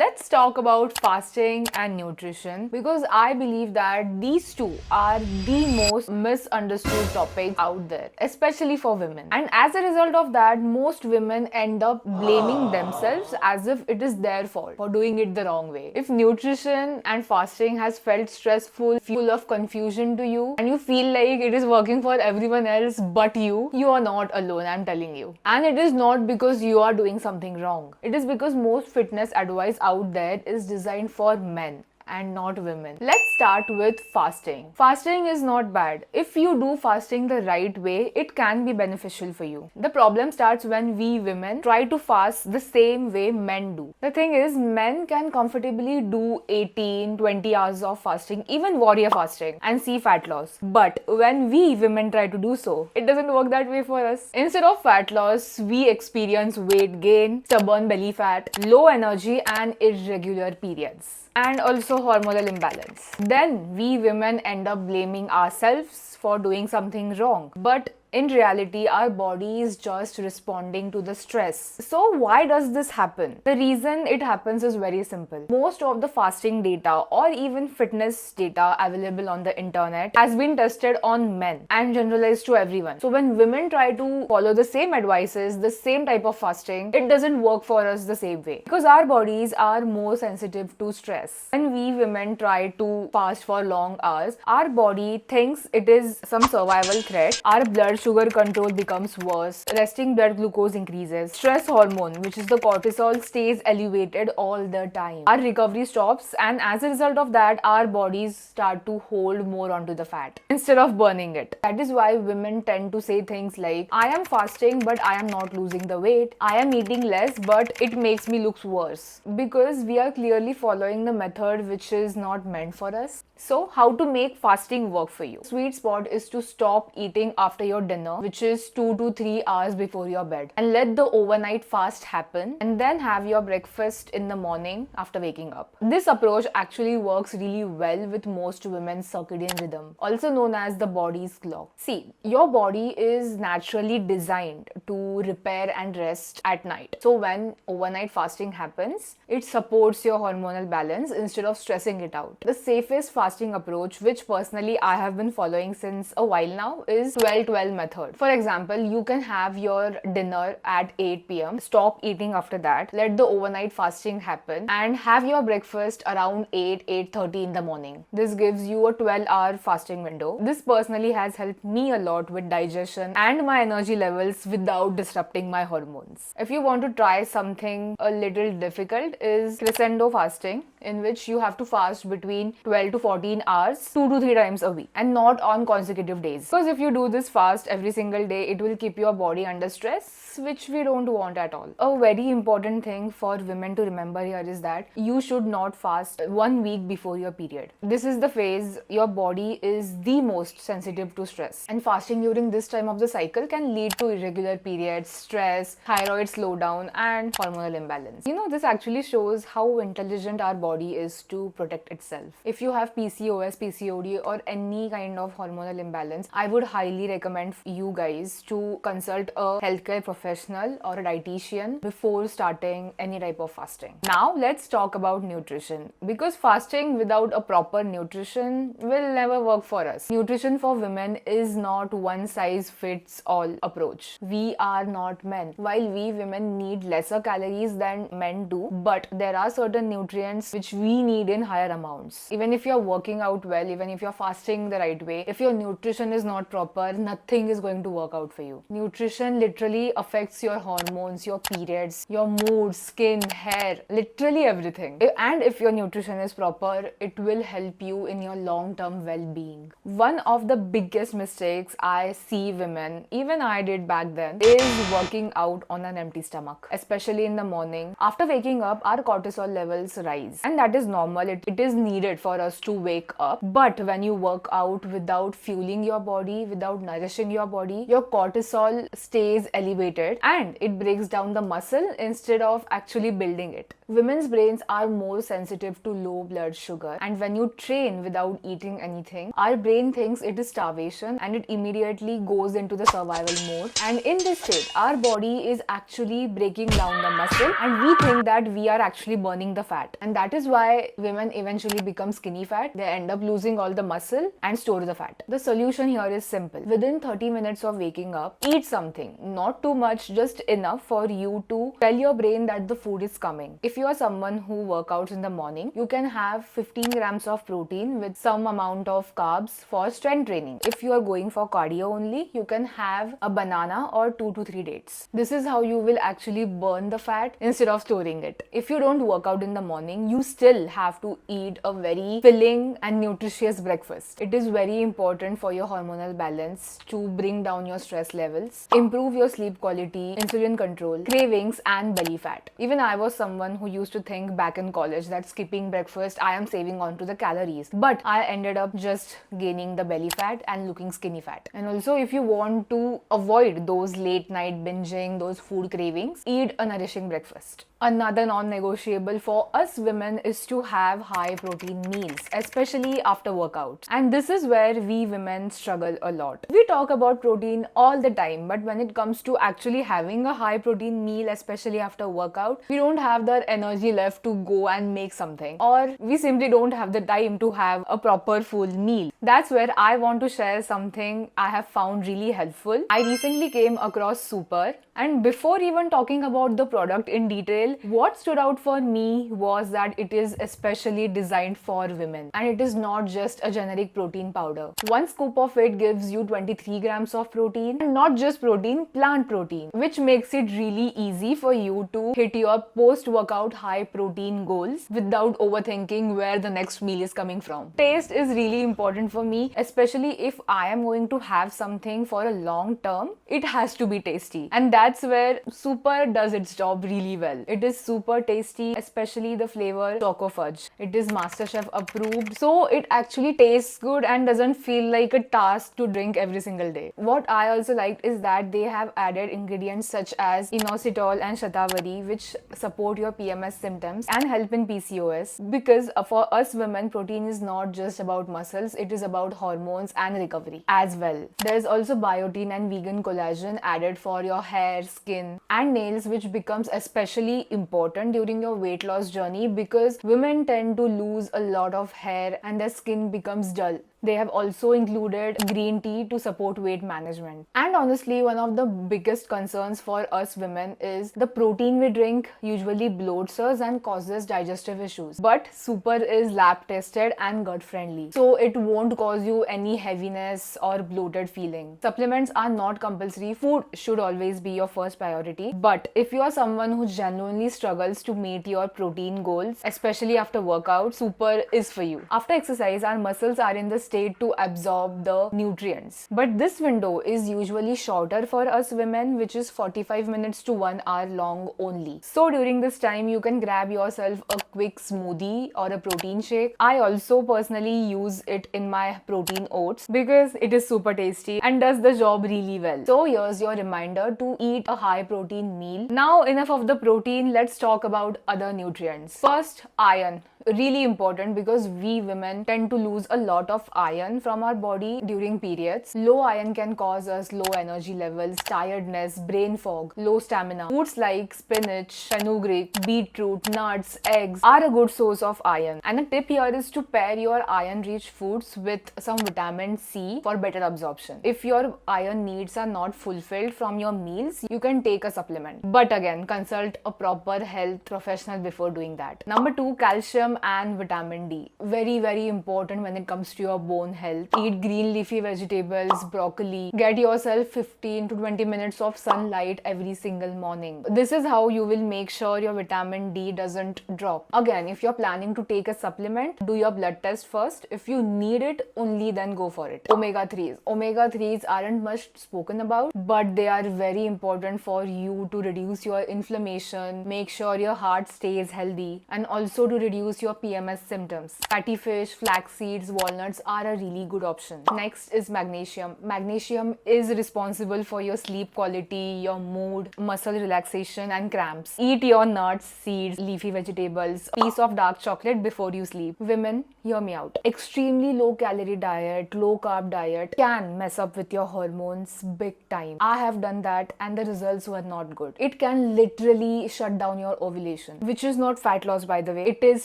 let's talk about fasting and nutrition because I believe that these two are the most misunderstood topics out there, especially for women. And as a result of that, most women end up blaming themselves as if it is their fault for doing it the wrong way. If nutrition and fasting has felt stressful, full of confusion to you, and you feel like it is working for everyone else but you are not alone, I'm telling you. And it is not because you are doing something wrong. It is because most fitness advice out there is designed for men and not women. Let's start with fasting. Fasting is not bad. If you do fasting the right way, it can be beneficial for you. The problem starts when we women try to fast the same way men do. The thing is, men can comfortably do 18-20 hours of fasting, even warrior fasting, and see fat loss. But when we women try to do so, it doesn't work that way for us. Instead of fat loss, we experience weight gain, stubborn belly fat, low energy, and irregular periods, and also hormonal imbalance. Then we women end up blaming ourselves for doing something wrong. But in reality, our body is just responding to the stress. So why does this happen? The reason it happens is very simple. Most of the fasting data or even fitness data available on the internet has been tested on men and generalized to everyone. So when women try to follow the same advices, the same type of fasting, it doesn't work for us the same way because our bodies are more sensitive to stress. When we women try to fast for long hours, our body thinks it is some survival threat. Our blood sugar control becomes worse, resting blood glucose increases, stress hormone, which is the cortisol, stays elevated all the time. Our recovery stops, and as a result of that, our bodies start to hold more onto the fat instead of burning it. That is why women tend to say things like, I am fasting but I am not losing the weight, I am eating less but it makes me look worse, because we are clearly following the method which is not meant for us. So how to make fasting work for you? Sweet spot is to stop eating after your dinner, which is 2 to 3 hours before your bed, and let the overnight fast happen, and then have your breakfast in the morning after waking up. This approach actually works really well with most women's circadian rhythm, also known as the body's clock. See, your body is naturally designed to repair and rest at night. So when overnight fasting happens, it supports your hormonal balance instead of stressing it out. The safest fasting approach, which personally I have been following since a while now, is 12-12 method. For example, you can have your dinner at 8 p.m, stop eating after that, let the overnight fasting happen, and have your breakfast around 8-8:30 in the morning. This gives you a 12-hour fasting window. This personally has helped me a lot with digestion and my energy levels without disrupting my hormones. If you want to try something a little difficult, is crescendo fasting, in which you have to fast between 12 to 14 hours 2 to 3 times a week, and not on consecutive days, because if you do this fast every single day, it will keep your body under stress, which we don't want at all. A very important thing for women to remember here is that you should not fast 1 week before your period. This is the phase your body is the most sensitive to stress, and fasting during this time of the cycle can lead to irregular periods, stress, thyroid slowdown, and hormonal imbalance. You know, this actually shows how intelligent our body is to protect itself. If you have PCOS, PCOD, or any kind of hormonal imbalance, I would highly recommend you guys to consult a healthcare professional or a dietitian before starting any type of fasting. Now let's talk about nutrition, because fasting without a proper nutrition will never work for us. Nutrition for women is not one size fits all approach. We are not men. While we women need lesser calories than men do, but there are certain nutrients which we need in higher amounts. Even if you're working out well, even if you're fasting the right way, if your nutrition is not proper, nothing is going to work out for you. Nutrition literally affects your hormones, your periods, your mood, skin, hair, literally everything. And if your nutrition is proper, it will help you in your long-term well-being. One of the biggest mistakes I see women, even I did back then, is working out on an empty stomach, especially in the morning. After waking up, our cortisol levels rise, and that is normal. It is needed for us to wake up. But when you work out without fueling your body, without nourishing your your body, your cortisol stays elevated and it breaks down the muscle instead of actually building it. Women's brains are more sensitive to low blood sugar, and when you train without eating anything, our brain thinks it is starvation and it immediately goes into the survival mode. And in this state, our body is actually breaking down the muscle and we think that we are actually burning the fat. And that is why women eventually become skinny fat. They end up losing all the muscle and store the fat. The solution here is simple. Within 30 minutes of waking up, eat something. Not too much, just enough for you to tell your brain that the food is coming. If you are someone who workouts in the morning, you can have 15 grams of protein with some amount of carbs for strength training. If you are going for cardio only, you can have a banana or 2 to 3 dates. This is how you will actually burn the fat instead of storing it. If you don't work out in the morning, you still have to eat a very filling and nutritious breakfast. It is very important for your hormonal balance to bring down your stress levels, improve your sleep quality, insulin control, cravings, and belly fat. Even I was someone who used to think back in college that skipping breakfast, I am saving on to the calories. But I ended up just gaining the belly fat and looking skinny fat. And also, if you want to avoid those late night binging, those food cravings, eat a nourishing breakfast. Another non-negotiable for us women is to have high protein meals, especially after workouts. And this is where we women struggle a lot. We talk about protein all the time, but when it comes to actually having a high protein meal, especially after workout, we don't have the energy left to go and make something, or we simply don't have the time to have a proper full meal. That's where I want to share something I have found really helpful. I recently came across Super, and before even talking about the product in detail, what stood out for me was that it is especially designed for women, and it is not just a generic protein powder. One scoop of it gives you 23 grams of protein, and not just protein, plant protein, which makes it really easy for you to hit your post-workout high protein goals without overthinking where the next meal is coming from. Taste is really important for me, especially if I am going to have something for a long term. It has to be tasty, and that's where Super does its job really well. It is super tasty, especially the flavor Choco Fudge. It is MasterChef approved, so it actually tastes good and doesn't feel like a task to drink every single day. What I also liked is that they have added ingredients such as inositol and shatavari, which support your PMS symptoms and help in PCOS, because for us women, protein is not just about muscles, it is about hormones and recovery as well. There is also biotin and vegan collagen added for your hair, skin, and nails, which becomes especially important during your weight loss journey because women tend to lose a lot of hair and their skin becomes dull. They have also included green tea to support weight management. And honestly, one of the biggest concerns for us women is the protein we drink usually bloats us and causes digestive issues. But Super is lab tested and gut friendly, so it won't cause you any heaviness or bloated feeling. Supplements are not compulsory. Food should always be your first priority. But if you are someone who genuinely struggles to meet your protein goals, especially after workout, Super is for you. After exercise, our muscles are in the state to absorb the nutrients. But this window is usually shorter for us women, which is 45 minutes to 1 hour long only. So during this time, you can grab yourself a quick smoothie or a protein shake. I also personally use it in my protein oats because it is super tasty and does the job really well. So here's your reminder to eat a high protein meal. Now enough of the protein, let's talk about other nutrients. First, iron. Really important because we women tend to lose a lot of iron from our body during periods. Low iron can cause us low energy levels, tiredness, brain fog, low stamina. Foods like spinach, fenugreek, beetroot, nuts, eggs are a good source of iron. And a tip here is to pair your iron-rich foods with some vitamin C for better absorption. If your iron needs are not fulfilled from your meals, you can take a supplement. But again, consult a proper health professional before doing that. Number 2, calcium and vitamin D. Very important when it comes to your bone health. Eat green leafy vegetables, broccoli. Get yourself 15 to 20 minutes of sunlight every single morning. This is how you will make sure your vitamin D doesn't drop. Again, if you're planning to take a supplement, do your blood test first. If you need it, only then go for it. Omega-3s. Omega-3s aren't much spoken about, but they are very important for you to reduce your inflammation, make sure your heart stays healthy, and also to reduce reduce your PMS symptoms. Fatty fish, flax seeds, walnuts are a really good option. Next is magnesium. Magnesium is responsible for your sleep quality, your mood, muscle relaxation, and cramps. Eat your nuts, seeds, leafy vegetables, piece of dark chocolate before you sleep. Women, hear me out. Extremely low calorie diet, low carb diet can mess up with your hormones big time. I have done that and the results were not good. It can literally shut down your ovulation, which is not fat loss by the way. It is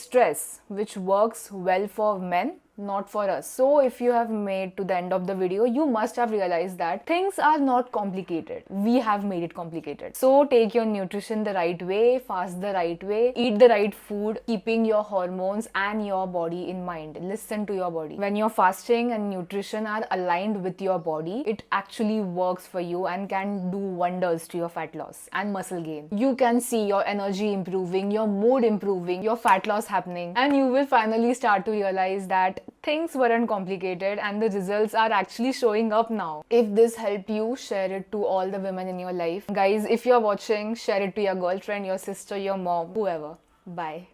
stress, which works well for men, not for us. So if you have made to the end of the video, you must have realized that things are not complicated. We have made it complicated. So take your nutrition the right way, fast the right way, eat the right food, keeping your hormones and your body in mind. Listen to your body. When your fasting and nutrition are aligned with your body, it actually works for you and can do wonders to your fat loss and muscle gain. You can see your energy improving, your mood improving, your fat loss happening, and you will finally start to realize that things weren't complicated and the results are actually showing up now. If this helped you, share it to all the women in your life. Guys, if you're watching, share it to your girlfriend, your sister, your mom, whoever. Bye.